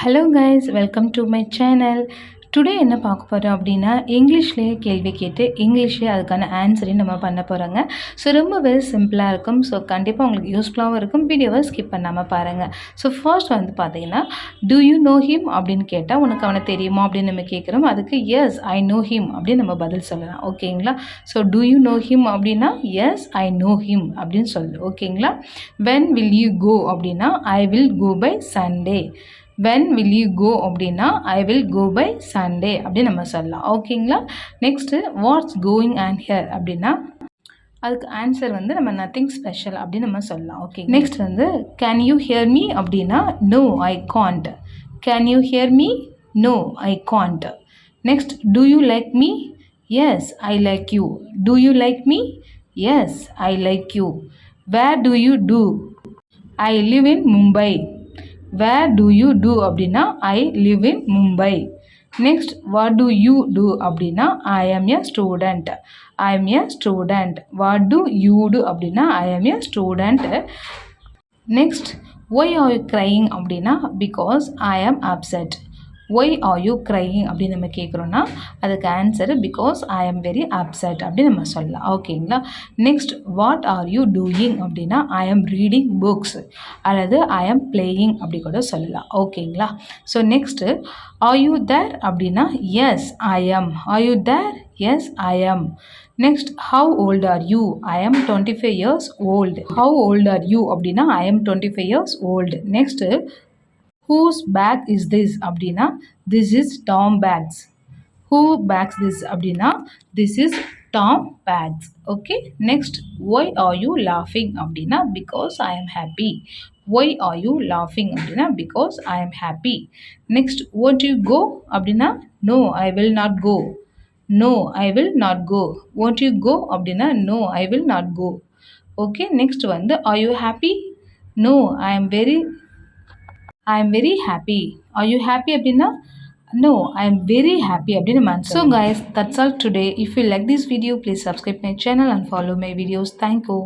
Hello guys, welcome to my channel. Today என்ன பார்க்க போகிறோம் அப்படின்னா, இங்கிலீஷ்லேயே கேள்வி கேட்டு இங்கிலீஷ்லேயே அதுக்கான ஆன்சரையும் நம்ம பண்ண போகிறோங்க. ஸோ ரொம்பவே சிம்பிளாக இருக்கும். ஸோ கண்டிப்பாக உங்களுக்கு யூஸ்ஃபுல்லாகவும் இருக்கும். வீடியோவை ஸ்கிப் பண்ணாமல் பாருங்கள். ஸோ ஃபர்ஸ்ட் வந்து பார்த்தீங்கன்னா, டூ யூ நோ ஹிம் அப்படின்னு கேட்டால் உனக்கு அவனை தெரியுமா அப்படின்னு நம்ம கேட்குறோம். அதுக்கு எஸ் ஐ நோ ஹிம் அப்படின்னு நம்ம பதில் சொல்லலாம். ஓகேங்களா? So do you know him அப்படின்னா எஸ் ஐ நோ ஹிம் அப்படின்னு சொல்லு. ஓகேங்களா? வென் வில் யூ கோ அப்படின்னா I will go by Sunday. When will you go அப்படின்னா I will go by Sunday அப்படின்னு நம்ம சொல்லலாம். ஓகேங்களா? Next what's going and here அப்படின்னா அதுக்கு ஆன்சர் வந்து நம்ம நத்திங் ஸ்பெஷல் அப்படின்னு நம்ம சொல்லலாம். ஓகே. நெக்ஸ்ட் வந்து கேன் யூ ஹியர் மீ அப்படின்னா no I can't. Can you hear me? No I can't. Next do you like me? Yes I like you. Do you like me? Yes I like you. Where do you do? I live in Mumbai. Where do you do அப்படின்னா I live in Mumbai. Next what do you do அப்படின்னா I am a student. I am a student. What do you do அப்படின்னா I am a student. Next why are you crying அப்படின்னா because I am upset. Why are you crying அப்படின்னு நம்ம கேட்குறோன்னா அதுக்கு answer because I am very upset அப்படின்னு நம்ம சொல்லலாம். ஓகேங்களா? Next what are you doing அப்படின்னா ஐ ஆம் ரீடிங் புக்ஸ் அல்லது ஐ ஆம் பிளேயிங் அப்படி கூட சொல்லலாம். ஓகேங்களா? So next are you there அப்படின்னா yes I am. Are you there? Yes I am. Next how old are you? I am 25 years old. How old are you அப்படின்னா I am 25 years old. Next whose bag is this அப்படின்னா this is Tom bags. Who bags this அப்படின்னா this is Tom bags. Okay. Next why are you laughing அப்படின்னா because I am happy. Why are you laughing அப்படின்னா because I am happy. Next won't you go அப்படின்னா no I will not go. No I will not go. Won't you go அப்படின்னா no I will not go. Okay. Next வந்து are you happy? No I am very happy. Are you happy அப்படின்னா no I am very happy அப்படின்னு நம்ம answer. So guys, that's all today. If you like this video, please subscribe my channel and follow my videos. Thank you.